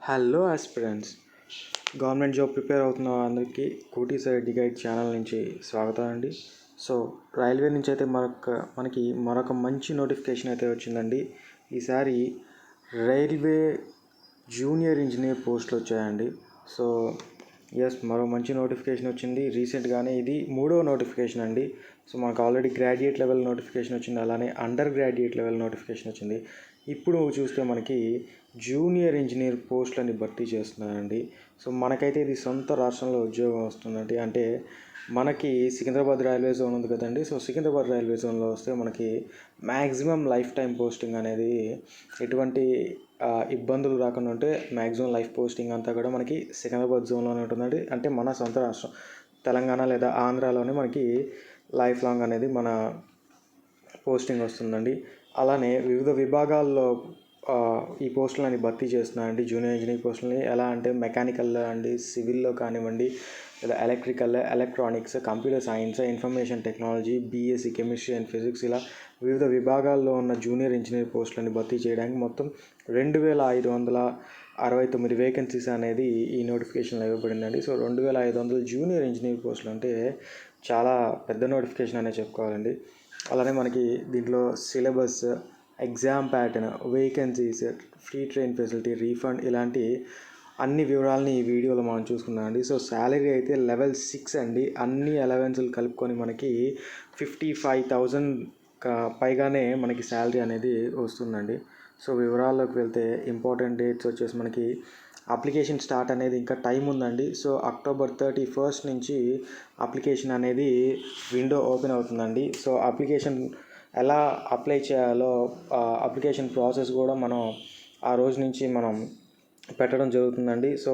Hello aspirants, government job prepare అవుతున్న అందరికీ కోటి ఐఐటీ గైడ్ ఛానల్ నుంచి స్వాగతం అండి. సో రైల్వే నుంచి అయితే మనకి మరొక మంచి నోటిఫికేషన్ అయితే వచ్చిందండి. ఈసారి రైల్వే జూనియర్ ఇంజనీర్ పోస్టులు వచ్చాయండి. సో మరో మంచి నోటిఫికేషన్ వచ్చింది రీసెంట్గానే. ఇది 3వ నోటిఫికేషన్ అండి. సో మనకు ఆల్రెడీ గ్రాడ్యుయేట్ లెవెల్ నోటిఫికేషన్ వచ్చింది, అలానే అండర్ గ్రాడ్యుయేట్ లెవెల్ నోటిఫికేషన్ వచ్చింది. ఇప్పుడు చూస్తే మనకి జూనియర్ ఇంజనీర్ పోస్టులని భర్తీ చేస్తున్నారండి. సో మనకైతే ఇది సొంత రాష్ట్రంలో ఉద్యోగం వస్తుందండి. అంటే మనకి సికింద్రాబాద్ రైల్వే జోన్ ఉంది కదండి. సో సికింద్రాబాద్ రైల్వే జోన్లో వస్తే మనకి మ్యాక్సిమం లైఫ్ టైం పోస్టింగ్ అనేది ఎటువంటి ఇబ్బందులు రాకుండా ఉంటే మ్యాక్సిమం లైఫ్ పోస్టింగ్ అంతా కూడా మనకి సికింద్రాబాద్ జోన్లోనే ఉంటుందండి. అంటే మన సొంత రాష్ట్రం తెలంగాణ లేదా ఆంధ్రాలోనే మనకి లైఫ్ లాంగ్ అనేది మన పోస్టింగ్ వస్తుందండి. అలానే వివిధ విభాగాల్లో ఈ పోస్టులని భర్తీ చేస్తున్నారండి. జూనియర్ ఇంజనీర్ పోస్టులని ఎలా అంటే మెకానికల్లో అండి, సివిల్లో కానివ్వండి, లేదా electrical, electronics, computer science, information technology, BSc chemistry and physics, ఇలా వివిధ విభాగాల్లో ఉన్న జూనియర్ ఇంజనీర్ పోస్టులని భర్తీ చేయడానికి మొత్తం 2569 వేకెన్సీస్ అనేది ఈ నోటిఫికేషన్లో ఇవ్వబడిందండి. సో 2500 జూనియర్ ఇంజనీర్ పోస్టులు అంటే చాలా పెద్ద నోటిఫికేషన్ అనే చెప్పుకోవాలండి. అలానే మనకి దీంట్లో syllabus, exam pattern, vacancies, free train facility, refund, ఇలాంటి అన్ని వివరాలని ఈ వీడియోలో మనం చూసుకున్నాం అండి. సో శాలరీ అయితే లెవెల్ 6 అండి. అన్ని అలవెన్సులు కలుపుకొని మనకి 55,000 పైగానే మనకి శాలరీ అనేది వస్తుందండి. సో వివరాల్లోకి వెళ్తే ఇంపార్టెంట్ డేట్స్ వచ్చేసి మనకి అప్లికేషన్ స్టార్ట్ అనేది ఇంకా టైం ఉందండి. సో అక్టోబర్ 31 నుంచి అప్లికేషన్ అనేది విండో ఓపెన్ అవుతుందండి. సో అప్లికేషన్ ఎలా అప్లై చేయాలో అప్లికేషన్ ప్రాసెస్ కూడా మనం ఆ రోజు నుంచి మనం పెట్టడం జరుగుతుందండి. సో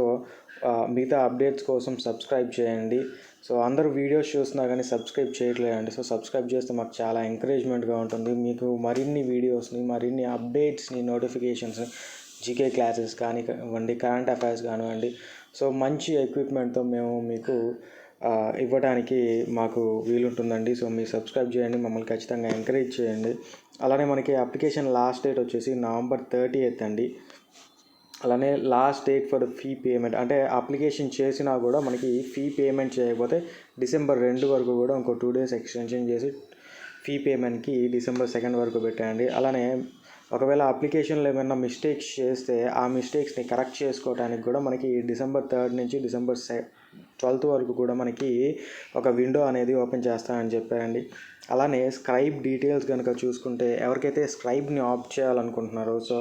మిగతా అప్డేట్స్ కోసం సబ్స్క్రైబ్ చేయండి. సో అందరూ వీడియోస్ చూస్తున్నా కానీ సబ్స్క్రైబ్ చేయట్లేదండి. సో సబ్స్క్రైబ్ చేస్తే మాకు చాలా ఎంకరేజ్మెంట్గా ఉంటుంది. మీకు మరిన్ని వీడియోస్ని, మరిన్ని అప్డేట్స్ని, నోటిఫికేషన్స్, జీకే క్లాసెస్ కానివ్వండి, కరెంట్ అఫైర్స్ కానివ్వండి, సో మంచి ఎక్విప్మెంట్తో మేము మీకు ఇవ్వడానికి మాకు వీలుంటుందండి. సో మీరు సబ్స్క్రైబ్ చేయండి, మమ్మల్ని ఖచ్చితంగా ఎంకరేజ్ చేయండి. అలానే మనకి అప్లికేషన్ లాస్ట్ డేట్ వచ్చేసి నవంబర్ 30 అండి. అలానే last date for fee payment, అంటే అప్లికేషన్ చేసినా కూడా మనకి ఫీ పేమెంట్ చేయకపోతే డిసెంబర్ 2 వరకు కూడా ఇంకో 2 days ఎక్స్టెన్షన్ చేసి ఫీ పేమెంట్కి డిసెంబర్ 2 వరకు పెట్టండి. అలానే ఒకవేళ అప్లికేషన్లో ఏమైనా మిస్టేక్స్ చేస్తే ఆ మిస్టేక్స్ని కరెక్ట్ చేసుకోవడానికి కూడా మనకి డిసెంబర్ 3 నుంచి డిసెంబర్ 12 వరకు కూడా మనకి ఒక విండో అనేది ఓపెన్ చేస్తానని చెప్పారండి. అలానే స్క్రైబ్ డీటెయిల్స్ కనుక చూసుకుంటే ఎవరికైతే స్క్రైబ్ని ఆప్ట్ చేయాలనుకుంటున్నారో, సో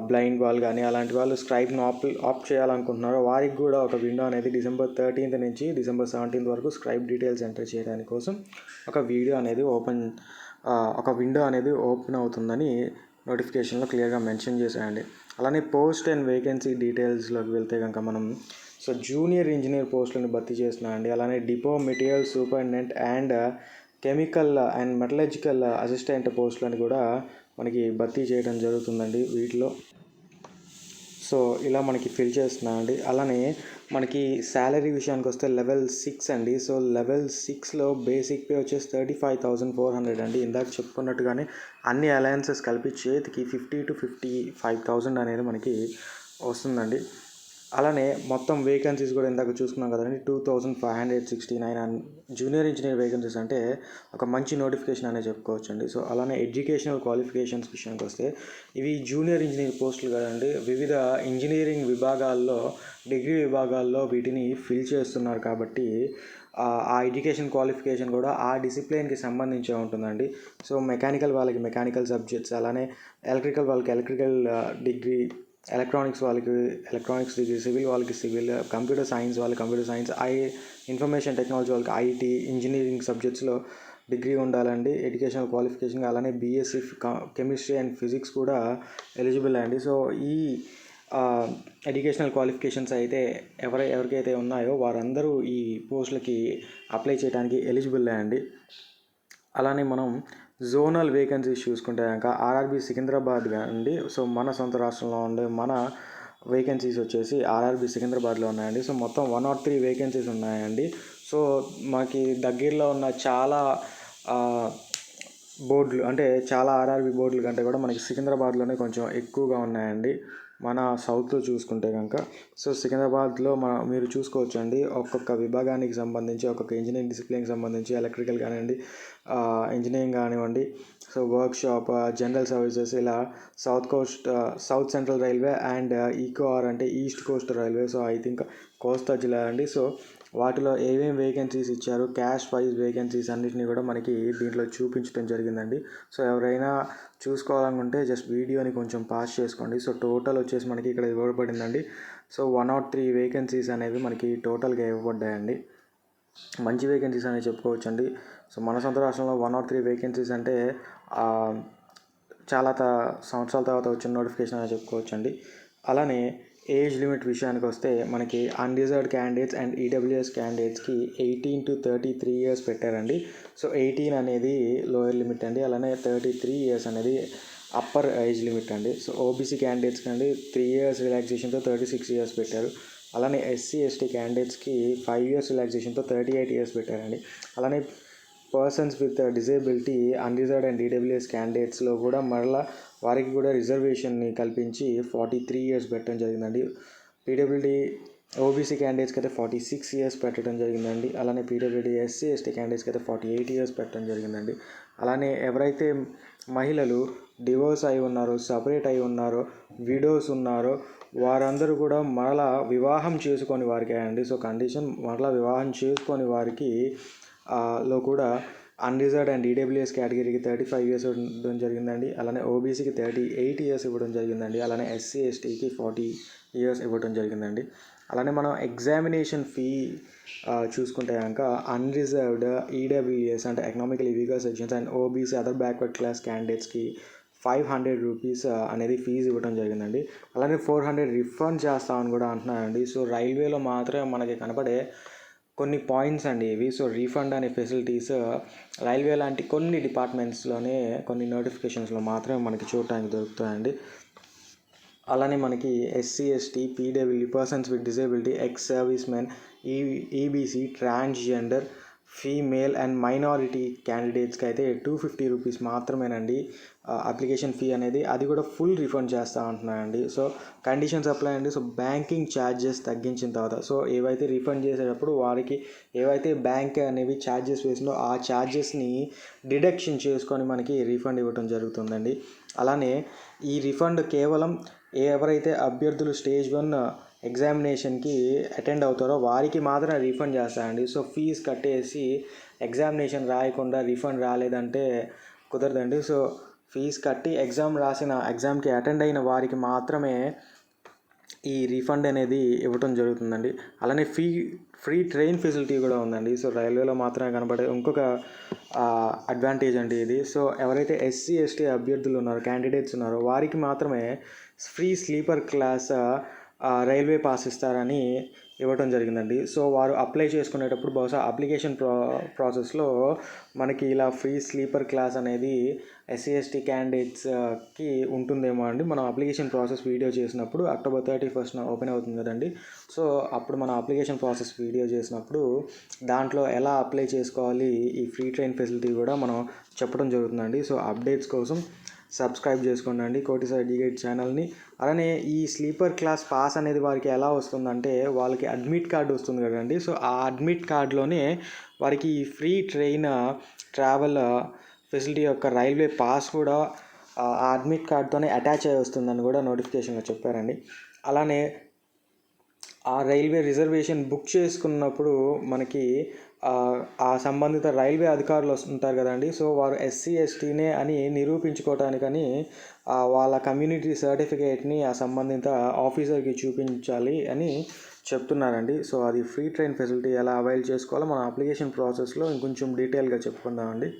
బ్లైండ్ వాళ్ళు కానీ అలాంటి వాళ్ళు స్క్రైబ్ని ఆప్ట్ చేయాలనుకుంటున్నారో వారికి కూడా ఒక విండో అనేది డిసెంబర్ 13 నుంచి డిసెంబర్ 17 వరకు స్క్రైబ్ డీటెయిల్స్ ఎంటర్ చేయడానికి కోసం ఒక విండో అనేది ఓపెన్ అవుతుందని నోటిఫికేషన్లో క్లియర్గా మెన్షన్ చేశారండి. అలానే పోస్ట్ అండ్ వేకెన్సీ డీటెయిల్స్లోకి వెళ్తే కనుక మనం సో జూనియర్ ఇంజనీర్ పోస్టులను భర్తీ చేస్తున్నామండి. అలానే depot material superintendent and chemical and metallurgical assistant పోస్టులను కూడా మనకి భర్తీ చేయడం జరుగుతుందండి వీటిలో. సో ఇలా మనకి ఫిల్ చేస్తున్నామండి. అలానే మనకి శాలరీ విషయానికి వస్తే లెవెల్ 6 అండి. సో లెవెల్ 6లో బేసిక్ పే వచ్చేసి 35,400 అండి. ఇందాక చెప్పుకున్నట్టుగానే అన్ని అలయన్సెస్ కలిపి చేతికి 50,000 to 55,000 అనేది మనకి వస్తుందండి. అలానే మొత్తం వేకెన్సీస్ కూడా ఇందాక చూసుకున్నాం కదండి, 2,569 అండ్ జూనియర్ ఇంజనీర్ వేకెన్సీస్ అంటే ఒక మంచి నోటిఫికేషన్ అనే చెప్పుకోవచ్చు అండి. సో అలానే ఎడ్యుకేషనల్ క్వాలిఫికేషన్స్ విషయానికి వస్తే ఇవి జూనియర్ ఇంజనీర్ పోస్టులు కదండి. వివిధ ఇంజనీరింగ్ విభాగాల్లో, డిగ్రీ విభాగాల్లో వీటిని ఫిల్ చేస్తున్నారు కాబట్టి ఆ ఎడ్యుకేషన్ క్వాలిఫికేషన్ కూడా ఆ డిసిప్లిన్కి సంబంధించి ఉంటుందండి. సో మెకానికల్ వాళ్ళకి మెకానికల్ సబ్జెక్ట్స్, అలానే ఎలక్ట్రికల్ వాళ్ళకి ఎలక్ట్రికల్ డిగ్రీ, ఎలక్ట్రానిక్స్ వాళ్ళకి ఎలక్ట్రానిక్స్ డిగ్రీ, సివిల్ వాళ్ళకి సివిల్, కంప్యూటర్ సైన్స్ వాళ్ళకి కంప్యూటర్ సైన్స్, ఇన్ఫర్మేషన్ టెక్నాలజీ వాళ్ళకి ఐటీ, ఇంజనీరింగ్ సబ్జెక్ట్స్లో డిగ్రీ ఉండాలండి ఎడ్యుకేషనల్ క్వాలిఫికేషన్. అలానే బీఎస్సీ కెమిస్ట్రీ అండ్ ఫిజిక్స్ కూడా ఎలిజిబుల్ అండి. సో ఈ ఎడ్యుకేషనల్ క్వాలిఫికేషన్స్ అయితే ఎవరికైతే ఉన్నాయో వారందరూ ఈ పోస్టులకి అప్లై చేయడానికి ఎలిజిబుల్ అండి. అలానే మనం జోనల్ వేకెన్సీస్ చూసుకుంటే కనుక ఆర్ఆర్బీ సికింద్రాబాద్ అండి. సో మన సొంత రాష్ట్రంలో ఉండే మన వేకెన్సీస్ వచ్చేసి ఆర్ఆర్బీ సికింద్రాబాద్లో ఉన్నాయండి. సో మొత్తం 103 వేకెన్సీస్ ఉన్నాయండి. సో మనకి దగ్గరలో ఉన్న చాలా బోర్డులు, అంటే చాలా ఆర్ఆర్బీ బోర్డుల కంటే కూడా మనకి సికింద్రాబాద్లోనే కొంచెం ఎక్కువగా ఉన్నాయండి. మన సౌత్లో చూసుకుంటే కనుక సో సికింద్రాబాద్లో మీరు చూసుకోవచ్చు అండి, ఒక్కొక్క విభాగానికి సంబంధించి ఒక్కొక్క ఇంజనీరింగ్ డిసిప్లిన్కి సంబంధించి ఎలక్ట్రికల్ కానివ్వండి, ఇంజనీరింగ్ కానివ్వండి, సో వర్క్షాప్, జనరల్ సర్వీసెస్, ఇలా south central railway and ECoR అంటే east coast railway, so I think కోస్తా జిల్లా అండి. సో వాటిలో ఏమేమి వేకెన్సీస్ ఇచ్చారు, క్యాష్ వైజ్ వేకెన్సీస్ అన్నిటిని కూడా మనకి దీంట్లో చూపించడం జరిగిందండి. సో ఎవరైనా చూసుకోవాలనుకుంటే జస్ట్ వీడియోని కొంచెం పాస్ చేసుకోండి. సో టోటల్ వచ్చేసి మనకి ఇక్కడ ఇవ్వబడిందండి. సో 103 వేకెన్సీస్ అనేవి మనకి టోటల్గా ఇవ్వబడ్డాయండి. మంచి వేకెన్సీస్ అనేవి చెప్పుకోవచ్చండి. సో మన సొంత రాష్ట్రంలో 103 వేకెన్సీస్ అంటే చాలా సంవత్సరాల తర్వాత వచ్చిన నోటిఫికేషన్ అని చెప్పుకోవచ్చండి. అలానే ఏజ్ లిమిట్ విషయానికి వస్తే మనకి అన్రిజర్వ్డ్ క్యాండిడేట్స్ అండ్ ఈడబ్ల్యూఎస్ క్యాండిడేట్స్కి 18 to 33 years పెట్టారండి. సో 18 అనేది లోయర్ లిమిట్ అండి, అలానే 33 years అనేది అప్పర్ ఏజ్ లిమిట్ అండి. సో ఓబీసీ క్యాండిడేట్స్కి అండి 3 years రిలాక్సేషన్తో 36 years పెట్టారు. అలానే ఎస్సీ ఎస్టీ క్యాండిడేట్స్కి 5 years రిలాక్సేషన్తో 38 years పెట్టారండి. అలానే persons with disability unreserved and EWS క్యాండిడేట్స్లో కూడా మరలా వారికి కూడా రిజర్వేషన్ని కల్పించి 43 years పెట్టడం జరిగిందండి. పీడబ్ల్యూడీ ఓబీసీ క్యాండిడేట్స్కి అయితే 46 years పెట్టడం జరిగిందండి. అలానే పీడబ్ల్యూడీ ఎస్సీ ఎస్టీ క్యాండిడేట్స్కి అయితే 48 years పెట్టడం జరిగిందండి. అలానే ఎవరైతే మహిళలు డివోర్స్ అయి ఉన్నారో, సపరేట్ అయి ఉన్నారో, విడోస్ ఉన్నారో వారందరూ కూడా మరలా వివాహం చేసుకొని వారికే అండి. సో కండిషన్ మరలా వివాహం చేసుకొని వారికి లో కూడా అన్రిజర్వ్డ్ అండ్ ఈడబ్ల్యూఎస్ కేటగిరీకి 35 years ఇవ్వడం జరిగిందండి. అలానే ఓబీసీకి 38 years ఇవ్వడం జరిగిందండి. అలానే ఎస్సీ ఎస్టీకి 40 years ఇవ్వడం జరిగిందండి. అలానే మనం ఎగ్జామినేషన్ ఫీ చూసుకుంటే కనుక అన్రిజర్వ్డ్, ఈడబ్ల్యూఎస్ అంటే economically weaker sections and OBC other backward class క్యాండిడేట్స్కి 500 rupees అనేది ఫీజు ఇవ్వడం జరిగిందండి. అలానే 400 రిఫండ్ చేస్తామని కూడా అంటున్నారండి. సో రైల్వేలో మాత్రమే మనకి కనపడే కొన్ని పాయింట్స్ అండి ఇవి. సో రీఫండ్ అనే ఫెసిలిటీస్ రైల్వే లాంటి కొన్ని డిపార్ట్మెంట్స్లోనే, కొన్ని నోటిఫికేషన్స్లో మాత్రమే మనకి చూడటానికి దొరుకుతాయండి. అలానే మనకి SC ST, PW, persons with disability, ex service men, EBC, transgender, female and minority క్యాండిడేట్స్కి అయితే 250 rupees మాత్రమేనండి అప్లికేషన్ ఫీ అనేది, అది కూడా ఫుల్ రిఫండ్ చేస్తూ ఉంటున్నాయండి. సో కండిషన్స్ అప్లై అండి. సో బ్యాంకింగ్ ఛార్జెస్ తగ్గించిన తర్వాత, సో ఏవైతే రిఫండ్ చేసేటప్పుడు వారికి ఏవైతే బ్యాంక్ అనేవి ఛార్జెస్ వేసిందో ఆ ఛార్జెస్ని డిడక్షన్ చేసుకొని మనకి రీఫండ్ ఇవ్వడం జరుగుతుందండి. అలానే ఈ రిఫండ్ కేవలం ఎవరైతే అభ్యర్థులు స్టేజ్ 1 ఎగ్జామినేషన్కి అటెండ్ అవుతారో వారికి మాత్రం రీఫండ్ చేస్తారండి. సో ఫీజు కట్టేసి ఎగ్జామినేషన్ రాయకుండా రీఫండ్ రాలేదంటే కుదరదండి. సో ఫీజు కట్టి ఎగ్జామ్కి అటెండ్ అయిన వారికి మాత్రమే ఈ రీఫండ్ అనేది ఇవ్వటం జరుగుతుందండి. అలానే ఫ్రీ ట్రైన్ ఫెసిలిటీ కూడా ఉందండి. సో రైల్వేలో మాత్రమే కనబడే ఇంకొక అడ్వాంటేజ్ అండి ఇది. సో ఎవరైతే ఎస్సీ ఎస్టీ అభ్యర్థులు ఉన్నారో, క్యాండిడేట్స్ ఉన్నారో వారికి మాత్రమే free sleeper class railway pass ఇస్తారని ఇవ్వటం జరిగిందండి. సో వారు అప్లై చేసుకునేటప్పుడు బహుశా అప్లికేషన్ ప్రాసెస్లో మనకి ఇలా ఫ్రీ స్లీపర్ క్లాస్ అనేది ఎస్సీ ఎస్టీ క్యాండిడేట్స్కి ఉంటుందేమో అండి. మనం అప్లికేషన్ ప్రాసెస్ వీడియో చేసినప్పుడు October 31st ఓపెన్ అవుతుంది కదండి. సో అప్పుడు మనం అప్లికేషన్ ప్రాసెస్ వీడియో చేసినప్పుడు దాంట్లో ఎలా అప్లై చేసుకోవాలి, ఈ ఫ్రీ ట్రైన్ ఫెసిలిటీ కూడా మనం చెప్పడం జరుగుతుందండి. సో అప్డేట్స్ కోసం సబ్స్క్రైబ్ చేసుకోండి కోటి సర్టిఫికేట్ ఛానల్ని. అలానే ఈ స్లీపర్ క్లాస్ పాస్ అనేది వారికి ఎలా వస్తుందంటే వాళ్ళకి అడ్మిట్ కార్డు వస్తుంది కదండి. సో ఆ అడ్మిట్ కార్డులోనే వారికి ఫ్రీ ట్రైన్ ట్రావెల్ ఫెసిలిటీ యొక్క రైల్వే పాస్ కూడా ఆ అడ్మిట్ కార్డుతోనే అటాచ్ అయ్యి వస్తుందని కూడా నోటిఫికేషన్లో చెప్పారండి. అలానే ఆ రైల్వే రిజర్వేషన్ బుక్ చేసుకున్నప్పుడు మనకి ఆ సంబంధిత రైల్వే అధికారులు ఉంటారు కదండి. సో వారు ఎస్సీ ఎస్టీనే అని నిరూపించుకోవటానికని వాళ్ళ కమ్యూనిటీ సర్టిఫికేట్ని ఆ సంబంధిత ఆఫీసర్కి చూపించాలి అని చెప్తున్నారండి. సో అది ఫ్రీ ట్రైన్ ఫెసిలిటీ ఎలా అవైల్ చేసుకోవాలో మన అప్లికేషన్ ప్రాసెస్లో ఇంకొంచెం డీటెయిల్గా చెప్పుకుందామండి.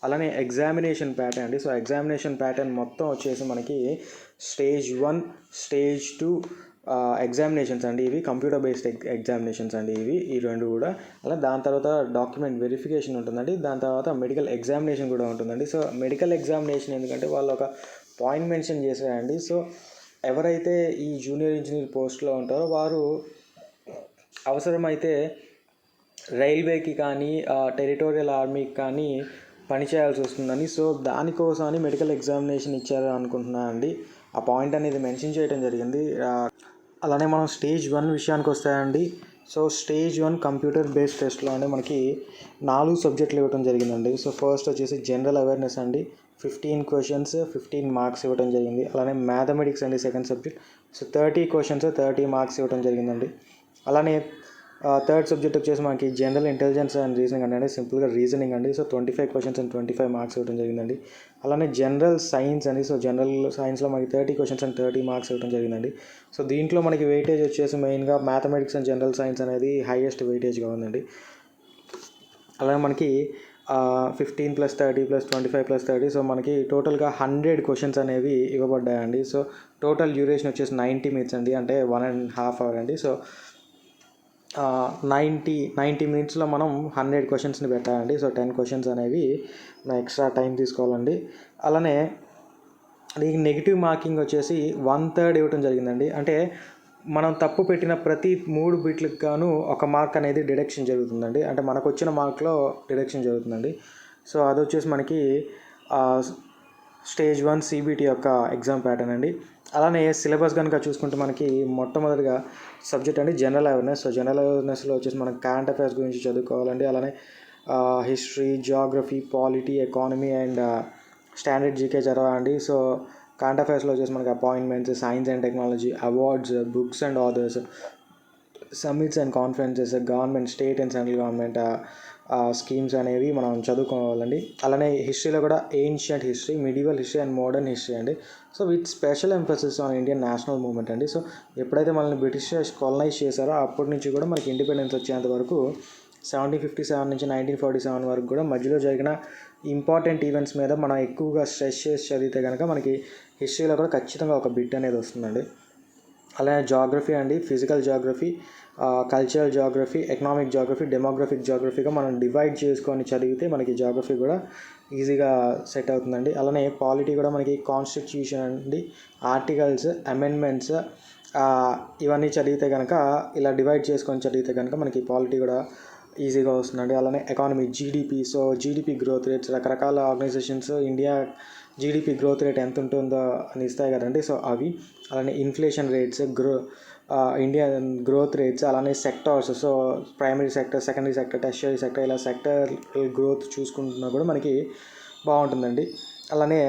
అలానే ఎగ్జామినేషన్ ప్యాటర్న్ అండి. సో ఎగ్జామినేషన్ ప్యాటర్న్ మొత్తం వచ్చేసి మనకి స్టేజ్ 1, స్టేజ్ 2 ఎగ్జామినేషన్స్ అండి. ఇవి కంప్యూటర్ బేస్డ్ ఎగ్జామినేషన్స్ అండి ఈ రెండు కూడా. అలా దాని తర్వాత డాక్యుమెంట్ వెరిఫికేషన్ ఉంటుందండి. దాని తర్వాత మెడికల్ ఎగ్జామినేషన్ కూడా ఉంటుందండి. సో మెడికల్ ఎగ్జామినేషన్ ఎందుకంటే వాళ్ళు ఒక పాయింట్ మెన్షన్ చేశారండి. సో ఎవరైతే ఈ జూనియర్ ఇంజనీర్ పోస్ట్లో ఉంటారో వారు అవసరమైతే రైల్వేకి కానీ టెరిటోరియల్ ఆర్మీకి కానీ పనిచేయాల్సి వస్తుందని, సో దానికోసమని మెడికల్ ఎగ్జామినేషన్ ఇచ్చారు అనుకుంటున్నాను అండి. ఆ పాయింట్ అనేది మెన్షన్ చేయడం జరిగింది. అలానే మనం స్టేజ్ 1 విషయానికి వస్తాయండి. సో స్టేజ్ 1 కంప్యూటర్ బేస్డ్ టెస్ట్లో అంటే మనకి 4 సబ్జెక్టులు ఇవ్వడం జరిగిందండి. సో ఫస్ట్ వచ్చేసి జనరల్ అవేర్నెస్ అండి, 15 క్వశ్చన్స్ 15 మార్క్స్ ఇవ్వడం జరిగింది. అలానే మ్యాథమెటిక్స్ అండి second subject. So 30 questions 30 marks ఇవ్వడం జరిగిందండి. అలానే థర్డ్ సబ్జెక్ట్ వచ్చేసి మనకి జనరల్ ఇంటెలిజెన్స్ అండ్ రీజనింగ్ అంటే సింపుల్గా రీజనింగ్ అండి. సో 25 క్వశ్చన్స్ అండ్ 25 మార్క్స్ ఇవ్వడం జరిగిందండి. అలానే జనరల్ సైన్స్ అండి. సో జనరల్ సైన్స్లో మనకి 30 క్వశ్చన్స్ అండ్ 30 మార్క్స్ ఇవ్వడం జరిగిందండి. సో దీంట్లో మనకి వెయిటేజ్ వచ్చేసి మెయిన్గా మ్యాథమెటిక్స్ అండ్ జనరల్ సైన్స్ అనేది హైయెస్ట్ వెయిటేజ్గా ఉందండి. అలాగే మనకి 15 + 30 + 25 + 30 సో మనకి టోటల్గా 100 క్వశ్చన్స్ అనేవి ఇవ్వబడ్డాయండి. సో టోటల్ డ్యూరేషన్ వచ్చేసి 90 మినిట్స్ అండి, అంటే 1.5 అవర్ అండి. సో 90 మినిట్స్లో మనం 100 క్వశ్చన్స్ని పెట్టాలండి. సో 10 క్వశ్చన్స్ అనేవి ఎక్స్ట్రా టైం తీసుకోవాలండి. అలానే దీనికి నెగిటివ్ మార్కింగ్ వచ్చేసి 1/3 ఇవ్వడం జరిగిందండి. అంటే మనం తప్పు పెట్టిన ప్రతి 3 బిట్లకు గాను 1 మార్క్ అనేది డిడక్షన్ జరుగుతుందండి. అంటే మనకు వచ్చిన మార్క్లో డిడక్షన్ జరుగుతుందండి. సో అది వచ్చేసి మనకి స్టేజ్ 1 CBT యొక్క ఎగ్జామ్ ప్యాటర్న్ అండి. అలానే సిలబస్ కనుక చూసుకుంటే మనకి మొట్టమొదటిగా సబ్జెక్ట్ అండి జనరల్ అవేర్నెస్. సో జనరల్ అవేర్నెస్లో వచ్చేసి మనకి కరెంట్ అఫైర్స్ గురించి చదువుకోవాలండి. అలానే history, geography, polity, economy and standard GK చదవాలండి. సో కరెంట్ అఫైర్స్లో వచ్చేసి మనకి appointments, science and technology, awards, books and authors, summits and conferences, government, state and central government schemes అనేవి మనం చదువుకోవాలండి. అలానే హిస్టరీలో కూడా ancient history, medieval history and modern history అండి. So with special emphasis on Indian national movement అండి. So ఎప్పుడైతే మనల్ని బ్రిటిషర్స్ కాలనైజ్ చేశారో అప్పటి నుంచి కూడా మనకి ఇండిపెండెన్స్ వచ్చేంత వరకు 1757 నుంచి 1947 వరకు కూడా మధ్యలో జరిగిన ఇంపార్టెంట్ ఈవెంట్స్ మీద మనం ఎక్కువగా స్ట్రెస్ చేసి చదివితే కనుక మనకి హిస్టరీలో కూడా ఖచ్చితంగా ఒక బిట్ అనేది వస్తుందండి. అలానే జాగ్రఫీ అండి, physical geography, cultural geography, economic geography, demographic జాగ్రఫీగా మనం డివైడ్ చేసుకొని చదివితే మనకి జాగ్రఫీ కూడా ఈజీగా సెట్ అవుతుందండి. అలానే పాలిటీ కూడా మనకి కాన్స్టిట్యూషన్ అండి, ఆర్టికల్స్, అమెండ్మెంట్స్ ఇవన్నీ చదివితే కనుక ఇలా డివైడ్ చేసుకొని చదివితే కనుక మనకి పాలిటీ కూడా ఈజీగా వస్తుందండి. అలానే economy, GDP, so GDP growth rates రకరకాల organisations India GDP growth rate ఎంత ఉంటుందో అని ఇస్తాయి కదండి. సో అవి, అలానే inflation rates, Indian growth rates, అలానే sectors, so primary sector, secondary sector, tertiary sector, ఇలా సెక్టర్ గ్రోత్ చూసుకుంటున్నా కూడా మనకి బాగుంటుందండి. అలానే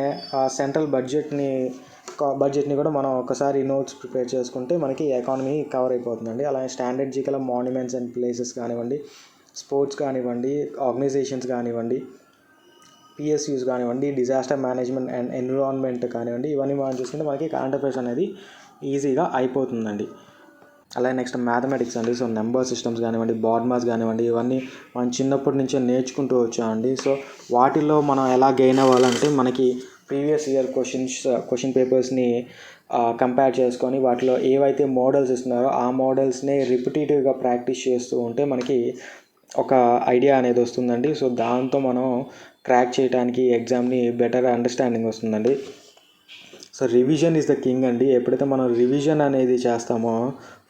సెంట్రల్ బడ్జెట్ని కూడా మనం ఒకసారి నోట్స్ ప్రిపేర్ చేసుకుంటే మనకి ఎకానమీ కవర్ అయిపోతుందండి. అలానే స్టాండర్డ్ జీకేలో మాన్యుమెంట్స్ అండ్ ప్లేసెస్ కానివ్వండి, స్పోర్ట్స్ కానివ్వండి, ఆర్గనైజేషన్స్ కానివ్వండి, PSUs కానివ్వండి, డిజాస్టర్ మేనేజ్మెంట్ అండ్ ఎన్విరాన్మెంట్ కానివ్వండి, ఇవన్నీ మనం చూసుకుంటే మనకి కరెంట్ అఫైర్స్ అనేది ఈజీగా అయిపోతుందండి. అలాగే నెక్స్ట్ మ్యాథమెటిక్స్ అండి. సో నెంబర్ సిస్టమ్స్ కానివ్వండి, బార్డ్మాస్ కానివ్వండి, ఇవన్నీ మనం చిన్నప్పటి నుంచే నేర్చుకుంటూ వచ్చామండి. సో వాటిల్లో మనం ఎలా గెయిన్ అవ్వాలంటే మనకి ప్రీవియస్ ఇయర్ క్వశ్చన్ పేపర్స్ని కంపేర్ చేసుకొని వాటిలో ఏవైతే మోడల్స్ ఇస్తున్నారో ఆ మోడల్స్ని రిపిటేటివ్గా ప్రాక్టీస్ చేస్తూ ఉంటే మనకి ఒక ఐడియా అనేది వస్తుందండి. సో దాంతో మనం క్రాక్ చేయడానికి ఎగ్జామ్ని బెటర్ అండర్స్టాండింగ్ వస్తుందండి. So revision is the king అండి. ఎప్పుడైతే మనం రివిజన్ అనేది చేస్తామో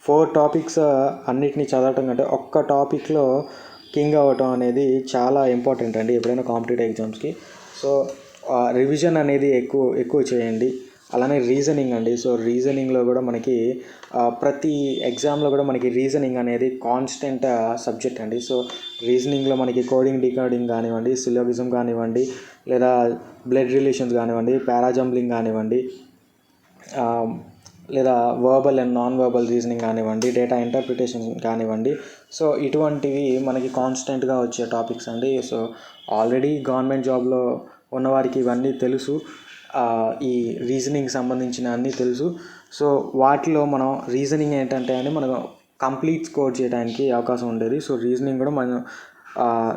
4 టాపిక్స్ అన్నిటినీ చదవటం కంటే ఒక్క టాపిక్లో కింగ్ అవ్వటం అనేది చాలా ఇంపార్టెంట్ అండి ఎప్పుడైనా కాంపిటేటివ్ ఎగ్జామ్స్కి. సో రివిజన్ అనేది ఎక్కువ చేయండి. అలానే రీజనింగ్ అండి. సో రీజనింగ్లో కూడా మనకి ప్రతి ఎగ్జామ్లో కూడా మనకి రీజనింగ్ అనేది కాన్స్టెంట్ సబ్జెక్ట్ అండి. సో రీజనింగ్లో మనకి కోడింగ్, డీకోడింగ్ కానివ్వండి, సిలోగిజం కానివ్వండి, లేదా బ్లడ్ రిలేషన్స్ కానివ్వండి, పారాజంబ్లింగ్ కానివ్వండి, లేదా verbal and non verbal reasoning కానివ్వండి, డేటా ఇంటర్ప్రిటేషన్ కానివ్వండి. సో ఇటువంటివి మనకి కాన్స్టెంట్గా వచ్చే టాపిక్స్ అండి. సో ఆల్రెడీ గవర్నమెంట్ జాబ్లో ఉన్నవారికి ఇవన్నీ తెలుసు, ఈ రీజనింగ్ సంబంధించిన అన్నీ తెలుసు. సో వాటిలో మనం రీజనింగ్ ఏంటంటే అని మనం కంప్లీట్ స్కోర్ చేయడానికి అవకాశం ఉండేది. సో రీజనింగ్ కూడా మనం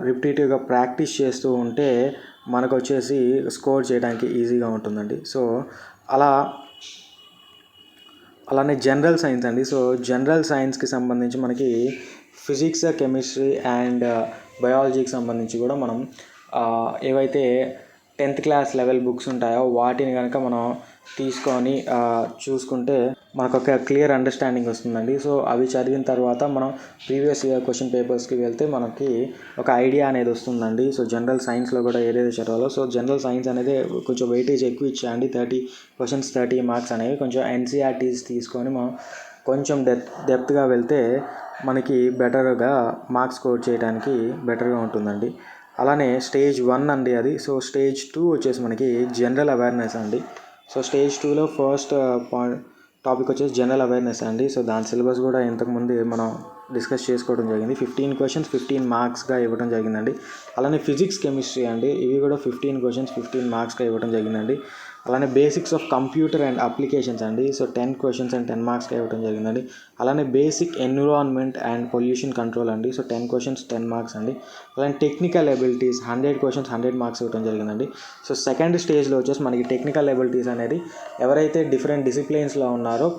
రిపిటేటివ్గా ప్రాక్టీస్ చేస్తూ ఉంటే మనకు వచ్చేసి స్కోర్ చేయడానికి ఈజీగా ఉంటుందండి. సో అలానే జనరల్ సైన్స్ అండి. సో జనరల్ సైన్స్కి సంబంధించి మనకి ఫిజిక్స్, కెమిస్ట్రీ అండ్ బయాలజీకి సంబంధించి కూడా మనం ఏవైతే 10th క్లాస్ లెవెల్ బుక్స్ ఉంటాయో వాటిని కనుక మనం తీసుకొని చూసుకుంటే మనకు ఒక క్లియర్ అండర్స్టాండింగ్ వస్తుందండి. సో అవి చదివిన తర్వాత మనం ప్రీవియస్ ఇయర్ క్వశ్చన్ పేపర్స్కి వెళ్తే మనకి ఒక ఐడియా అనేది వస్తుందండి. సో జనరల్ సైన్స్లో కూడా ఏదైతే చదవాలో, సో జనరల్ సైన్స్ అనేది కొంచెం వెయిటేజ్ ఎక్కువ ఇచ్చేయండి. 30 క్వశ్చన్స్ 30 మార్క్స్ అనేవి కొంచెం ఎన్సీఆర్టీస్ తీసుకొని మనం కొంచెం డెప్త్గా వెళ్తే మనకి బెటర్గా మార్క్స్ స్కోర్ చేయడానికి బెటర్గా ఉంటుందండి. అలానే స్టేజ్ 1 అండి అది. సో స్టేజ్ 2 వచ్చేసి మనకి జనరల్ అవేర్నెస్ అండి. సో స్టేజ్ 2లో ఫస్ట్ టాపిక్ వచ్చేసి జనరల్ అవేర్నెస్ అండి. సో దాని సిలబస్ కూడా ఇంతకుముందు మనం డిస్కస్ చేసుకోవడం జరిగింది. 15 క్వశ్చన్స్ 15 మార్క్స్గా ఇవ్వడం జరిగిందండి. అలానే ఫిజిక్స్ కెమిస్ట్రీ అండి, ఇవి కూడా 15 క్వశ్చన్స్ 15 మార్క్స్గా ఇవ్వడం జరిగిందండి. అలానే basics of computer and applications అండి. సో 10 క్వశ్చన్స్ అండ్ 10 మార్క్స్గా ఇవ్వడం జరిగిందండి. అలానే basic environment and pollution control అండి. సో 10 క్వశ్చన్స్ 10 మార్క్స్ అండి. అలానే టెక్నికల్ ఎబిలిటీస్ 100 క్వశ్చన్స్ 100 మార్క్స్ ఇవ్వడం జరిగిందండి. సో సెకండ్ స్టేజ్లో వచ్చేసి మనకి టెక్నికల్ ఎబిలిటీస్ అనేది ఎవరైతే డిఫరెంట్ డిసిప్లిన్స్లో ఉన్నారో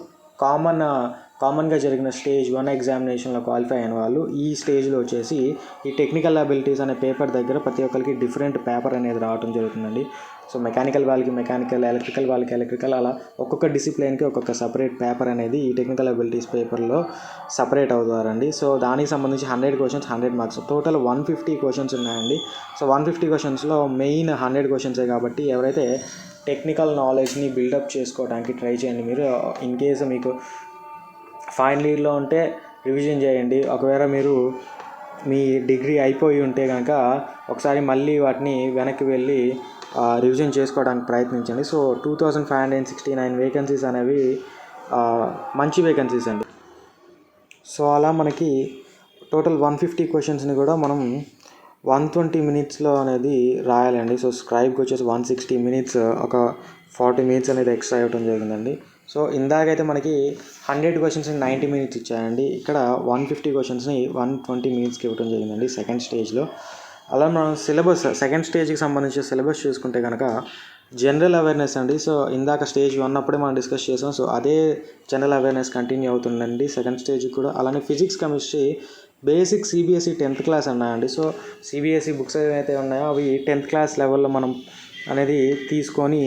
కామన్గా జరిగిన స్టేజ్ 1 ఎగ్జామినేషన్లో క్వాలిఫై అయిన వాళ్ళు ఈ స్టేజ్లో వచ్చేసి ఈ టెక్నికల్ అబిలిటీస్ అనే పేపర్ దగ్గర ప్రతి ఒక్కరికి డిఫరెంట్ పేపర్ అనేది రావడం జరుగుతుందండి. సో మెకానికల్ వాళ్ళకి మెకానికల్, ఎలక్ట్రికల్ వాళ్ళకి ఎలక్ట్రికల్, అలా ఒక్కొక్క డిసిప్లిన్కి ఒక్కొక్క సపరేట్ పేపర్ అనేది ఈ టెక్నికల్ అబిలిటీస్ పేపర్లో సపరేట్ అవుతారండి. సో దానికి సంబంధించి 100 క్వశ్చన్స్ 100 మార్క్స్, టోటల్ 150 క్వశ్చన్స్ ఉన్నాయండి. సో 150 క్వశ్చన్స్లో మెయిన్ 100 క్వశ్చన్సే కాబట్టి ఎవరైతే టెక్నికల్ నాలెడ్జ్ని బిల్డప్ చేసుకోవడానికి ట్రై చేయండి. మీరు ఇన్ కేసు మీకు ఫైనల్ ఇయర్లో ఉంటే రివిజన్ చేయండి. ఒకవేళ మీరు మీ డిగ్రీ అయిపోయి ఉంటే కనుక ఒకసారి మళ్ళీ వాటిని వెనక్కి వెళ్ళి రివిజన్ చేసుకోవడానికి ప్రయత్నించండి. సో 2569 వేకెన్సీస్ అనేవి మంచి వేకెన్సీస్ అండి. సో అలా మనకి టోటల్ 150 క్వశ్చన్స్ని కూడా మనం 120 మినిట్స్లో అనేది రాయాలండి. సో స్క్రైబ్కి వచ్చేసి 160 మినిట్స్, ఒక 40 మినిట్స్ అనేది ఎక్స్ట్రా ఇవ్వడం జరిగిందండి. సో ఇందాకైతే మనకి 100 క్వశ్చన్స్ని 90 మినిట్స్ ఇచ్చాయండి. ఇక్కడ 150 క్వశ్చన్స్ని 120 మినిట్స్కి ఇవ్వడం జరిగిందండి సెకండ్ స్టేజ్లో. అలా మనం సిలబస్ సెకండ్ స్టేజ్కి సంబంధించిన సిలబస్ చూసుకుంటే కనుక జనరల్ అవేర్నెస్ అండి. సో ఇందాక స్టేజ్ 1 అప్పుడే మనం డిస్కస్ చేసాం. సో అదే జనరల్ అవేర్నెస్ కంటిన్యూ అవుతుందండి సెకండ్ స్టేజ్కి కూడా. అలానే physics chemistry basic CBSE 10th class అన్నాయండి. సో సిబిఎస్ఈ బుక్స్ ఏవైతే ఉన్నాయో అవి 10th క్లాస్ లెవెల్లో మనం అనేది తీసుకొని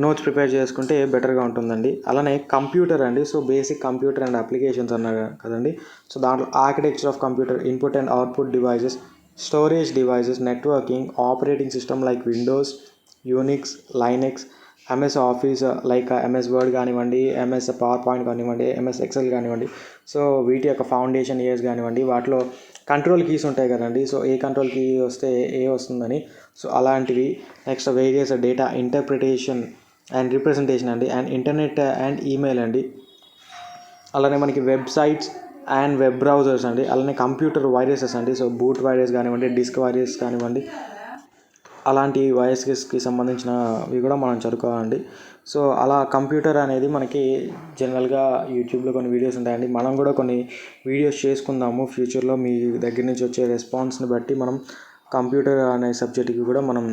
నోట్స్ ప్రిపేర్ చేసుకుంటే బెటర్గా ఉంటుందండి. అలానే కంప్యూటర్ అండి. So basic computer and applications అన్నారు కదండి. సో దాంట్లో architecture of computer, input and output devices, storage devices, networking, operating system like Windows, Unix, Linux, MS office like MS word కానివ్వండి, ఎంఎస్ పవర్ పాయింట్ కానివ్వండి, MS Excel కానివ్వండి. So వీటి యొక్క foundation years కానివ్వండి, వాటిలో కంట్రోల్ కీస్ ఉంటాయి కదండి. So ఏ control key వస్తే ఏ వస్తుందని, సో అలాంటివి. Next various data interpretation and representation అండి, అండ్ ఇంటర్నెట్ అండ్ ఈమెయిల్ అండి. అలానే మనకి వెబ్సైట్స్ అండ్ వెబ్ బ్రౌజర్స్ అండి. అలానే కంప్యూటర్ వైరసెస్ అండి. సో బూట్ వైరస్ కానివ్వండి, డిస్క్ వైరస్ కానివ్వండి, అలాంటి వైరస్కి సంబంధించినవి కూడా మనం చదువుకోవాలండి. సో అలా కంప్యూటర్ అనేది మనకి జనరల్గా యూట్యూబ్లో కొన్ని వీడియోస్ ఉంటాయండి. మనం కూడా కొన్ని వీడియోస్ చేసుకుందాము ఫ్యూచర్లో. మీ దగ్గర నుంచి వచ్చే రెస్పాన్స్ని బట్టి మనం కంప్యూటర్ అనే సబ్జెక్ట్కి కూడా మనం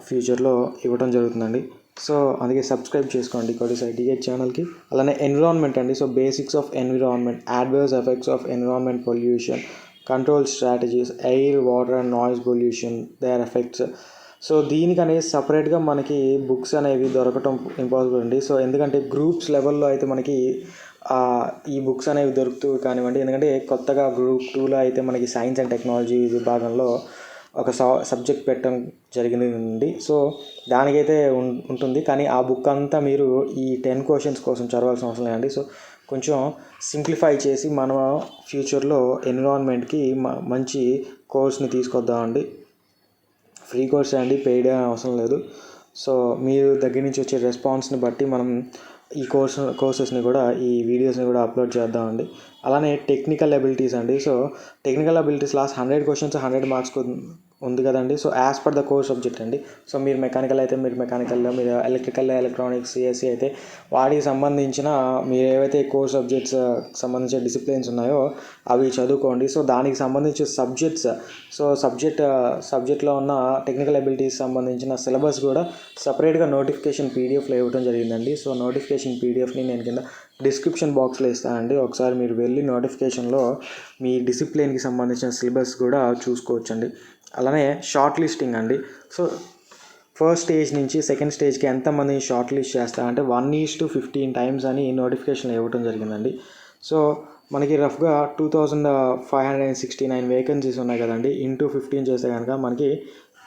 ఫ్యూచర్లో ఇవ్వడం జరుగుతుందండి. సో అందుకే సబ్స్క్రైబ్ చేసుకోండి కోడిస్ ఐటీహెచ్ ఛానల్కి. అలానే ఎన్విరాన్మెంట్ అండి. So basics of environment, adverse effects of environment pollution, control strategies, air, water and noise pollution, their effects. So దీనికి అనేది సపరేట్గా మనకి బుక్స్ అనేవి దొరకటం ఇంపాసిబుల్ అండి. సో ఎందుకంటే గ్రూప్స్ లెవెల్లో అయితే మనకి ఈ బుక్స్ అనేవి దొరుకుతూ కానివ్వండి. ఎందుకంటే కొత్తగా గ్రూప్ 2లో అయితే మనకి సైన్స్ అండ్ టెక్నాలజీ విభాగంలో ఒక సబ్జెక్ట్ పెట్టడం జరిగింది. సో దానికైతే ఉంటుంది, కానీ ఆ బుక్ అంతా మీరు ఈ 10 క్వశ్చన్స్ కోసం చదవాల్సిన అవసరం లేదండి. సో కొంచెం సింప్లిఫై చేసి మనం ఫ్యూచర్లో ఎన్విరాన్మెంట్కి మంచి కోర్స్ని తీసుకొద్దామండి. ఫ్రీ కోర్స్ అండి, పెయిడ్ అవసరం లేదు. సో మీరు దగ్గర నుంచి వచ్చే రెస్పాన్స్ని బట్టి మనం ఈ కోర్సెస్ని కూడా, ఈ వీడియోస్ని కూడా అప్లోడ్ చేద్దామండి. అలానే టెక్నికల్ అబిలిటీస్ అండి. So technical abilities last 100 questions 100 marks ఉంది కదండి. So as per the course subject అండి. సో మీరు మెకానికల్ అయితే మీరు మెకానికల్లో, మీరు ఎలక్ట్రికల్, ఎలక్ట్రానిక్స్, సిఎస్సి అయితే వాటికి సంబంధించిన మీరు ఏవైతే కోర్స్ సబ్జెక్ట్స్ సంబంధించిన డిసిప్లిన్స్ ఉన్నాయో అవి చదువుకోండి. సో దానికి సంబంధించిన సబ్జెక్ట్స్, సో సబ్జెక్ట్లో ఉన్న టెక్నికల్ అబిలిటీస్ సంబంధించిన సిలబస్ కూడా సపరేట్గా నోటిఫికేషన్ పీడిఎఫ్లో ఇవ్వడం జరిగిందండి. సో నోటిఫికేషన్ పీడిఎఫ్ని నేను కింద డిస్క్రిప్షన్ బాక్స్లో ఇస్తానండి. ఒకసారి మీరు వెళ్ళి నోటిఫికేషన్లో మీ డిసిప్లిన్కి సంబంధించిన సిలబస్ కూడా చూసుకోవచ్చండి. అలానే షార్ట్ లిస్టింగ్ అండి. సో ఫస్ట్ స్టేజ్ నుంచి సెకండ్ స్టేజ్కి ఎంతమందిని షార్ట్ లిస్ట్ చేస్తా అంటే 1:15 టైమ్స్ అని నోటిఫికేషన్ ఇవ్వడం జరిగిందండి. సో మనకి రఫ్గా 2569 వేకెన్సీస్ ఉన్నాయి కదండి. ఇంటూ 15 చేస్తే కనుక మనకి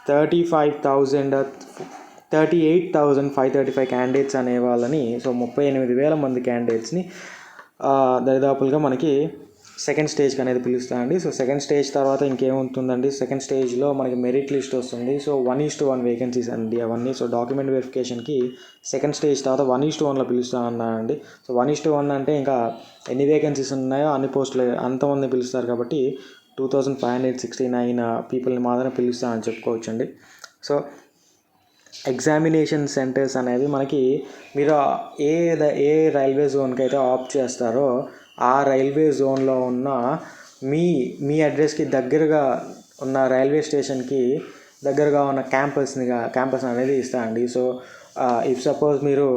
38,535 క్యాండిడేట్స్ అనే వాళ్ళని, సో 38,000 మంది క్యాండిడేట్స్ని దరిదాపులుగా మనకి సెకండ్ స్టేజ్కి అనేది పిలుస్తామండి. సో సెకండ్ స్టేజ్ తర్వాత ఇంకేముంటుందండి, సెకండ్ స్టేజ్లో మనకి మెరిట్ లిస్ట్ వస్తుంది. సో 1:1 వేకెన్సీస్ అండి అవన్నీ. సో డాక్యుమెంట్ వెరిఫికేషన్కి సెకండ్ స్టేజ్ తర్వాత 1:1లో పిలుస్తామన్నానండి. సో 1:1 అంటే ఇంకా ఎన్ని వేకెన్సీస్ ఉన్నాయో అన్ని పోస్టులు అంతమంది పిలుస్తారు కాబట్టి 2569 పీపుల్ని మాత్రమే పిలుస్తామని చెప్పుకోవచ్చండి. సో ఎగ్జామినేషన్ సెంటర్స్ అనేవి మనకి మీరు ఏ రైల్వే జోన్కి అయితే ఆప్ట్ చేస్తారో ఆ రైల్వే జోన్లో ఉన్న మీ అడ్రస్కి దగ్గరగా ఉన్న రైల్వే స్టేషన్కి దగ్గరగా ఉన్న క్యాంపస్ అనేది ఇస్తానండి. సో ఇఫ్ సపోజ్ మీరు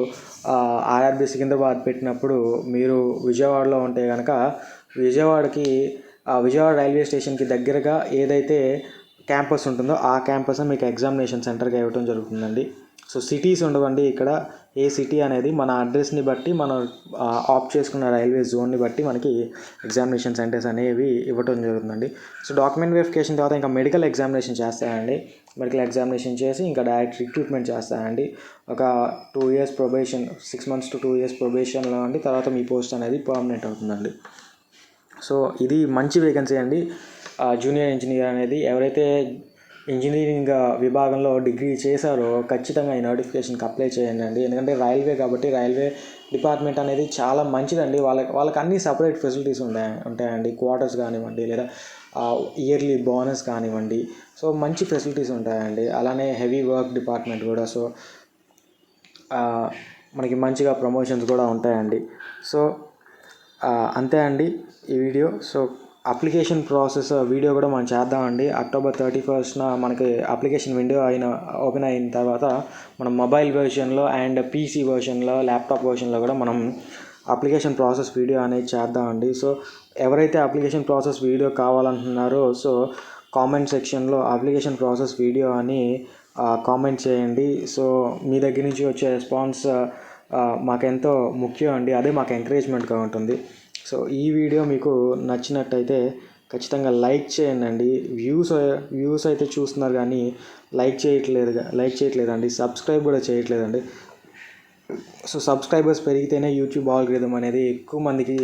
ఆర్ఆర్బీ సికింద్రాబాద్ పెట్టినప్పుడు మీరు విజయవాడలో ఉంటే కనుక విజయవాడ రైల్వే స్టేషన్కి దగ్గరగా ఏదైతే క్యాంపస్ ఉంటుందో ఆ క్యాంపస్ మీకు ఎగ్జామినేషన్ సెంటర్గా ఇవ్వడం జరుగుతుందండి. సో సిటీస్ ఉండవండి ఇక్కడ. ఏ సిటీ అనేది మన అడ్రస్ని బట్టి మనం ఆప్ట్ చేసుకున్న రైల్వే జోన్ని బట్టి మనకి ఎగ్జామినేషన్ సెంటర్స్ అనేవి ఇవ్వడం జరుగుతుందండి. సో డాక్యుమెంట్ వెరిఫికేషన్ తర్వాత ఇంకా మెడికల్ ఎగ్జామినేషన్ చేస్తానండి. మెడికల్ ఎగ్జామినేషన్ చేసి ఇంకా డైరెక్ట్ రిక్రూట్మెంట్ చేస్తానండి. ఒక 2 years probation, 6 months to 2 years ప్రొబేషన్లో అండి. తర్వాత మీ పోస్ట్ అనేది పర్మనెంట్ అవుతుందండి. సో ఇది మంచి వేకెన్సీ అండి. జూనియర్ ఇంజనీర్ అనేది ఎవరైతే ఇంజనీరింగ్ విభాగంలో డిగ్రీ చేశారో ఖచ్చితంగా ఈ నోటిఫికేషన్కి అప్లై చేయండి అండి. ఎందుకంటే రైల్వే కాబట్టి రైల్వే డిపార్ట్మెంట్ అనేది చాలా మంచిదండి. వాళ్ళకి అన్ని సపరేట్ ఫెసిలిటీస్ ఉంటాయండి. క్వార్టర్స్ కానివ్వండి, లేదా ఇయర్లీ బోనస్ కానివ్వండి. సో మంచి ఫెసిలిటీస్ ఉంటాయండి. అలానే హెవీ వర్క్ డిపార్ట్మెంట్ కూడా. సో మనకి మంచిగా ప్రమోషన్స్ కూడా ఉంటాయండి. సో అంతే అండి ఈ video. So application process video కూడా మనం చేద్దామండి. October 31st మనకి అప్లికేషన్ విండో ఓపెన్ అయిన తర్వాత మనం మొబైల్ వెర్షన్లో అండ్ పీసీ వెర్షన్లో, ల్యాప్టాప్ వెర్షన్లో కూడా మనం అప్లికేషన్ ప్రాసెస్ వీడియో అనేది చేద్దామండి. సో ఎవరైతే అప్లికేషన్ ప్రాసెస్ వీడియో కావాలంటున్నారో సో కామెంట్ సెక్షన్లో అప్లికేషన్ ప్రాసెస్ వీడియో అని కామెంట్ చేయండి. సో మీ దగ్గర నుంచి వచ్చే రెస్పాన్స్ మాకెంతో ముఖ్యం అండి. అదే మాకు ఎంకరేజ్మెంట్గా ఉంటుంది. సో ఈ వీడియో మీకు నచ్చినట్టయితే ఖచ్చితంగా లైక్ చేయండి. వ్యూస్ అయితే చూస్తున్నారు కానీ లైక్ చేయట్లేదండి. సబ్స్క్రైబ్ కూడా చేయట్లేదండి. సో సబ్స్క్రైబర్స్ పెరిగితేనే యూట్యూబ్ ఆల్గోరిథం అనేది ఎక్కువ మందికి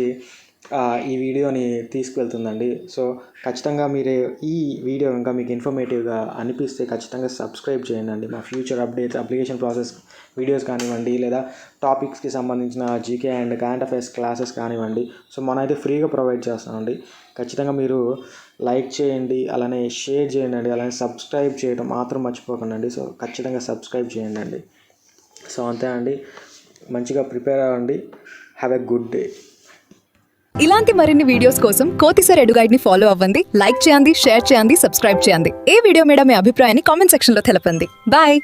ఈ వీడియోని తీసుకువెళ్తుందండి. సో ఖచ్చితంగా మీరు ఈ వీడియో ఇంకా మీకు ఇన్ఫర్మేటివ్గా అనిపిస్తే ఖచ్చితంగా సబ్స్క్రైబ్ చేయండి. మా future updates, application process videos కానివ్వండి, లేదా టాపిక్స్కి సంబంధించిన GK and current affairs classes కానివ్వండి. సో మనమైతే ఫ్రీగా ప్రొవైడ్ చేస్తామండి. ఖచ్చితంగా మీరు లైక్ చేయండి, అలానే షేర్ చేయండి, అలానే సబ్స్క్రైబ్ చేయడం మాత్రం మర్చిపోకండి. సో ఖచ్చితంగా సబ్స్క్రైబ్ చేయండి. సో అంతే అండి. మంచిగా ప్రిపేర్ అవ్వండి. Have a good day. ఇలాంటి మరిన్ని వీడియోస్ కోసం కోతిసర్ ఎడుగైడ్ ని ఫాలో అవ్వండి, లైక్ చేయండి, షేర్ చేయండి, సబ్స్క్రైబ్ చేయండి. ఏ వీడియో మీద మీ అభిప్రాయాన్ని కామెంట్ సెక్షన్ లో తెలపండి. బాయ్.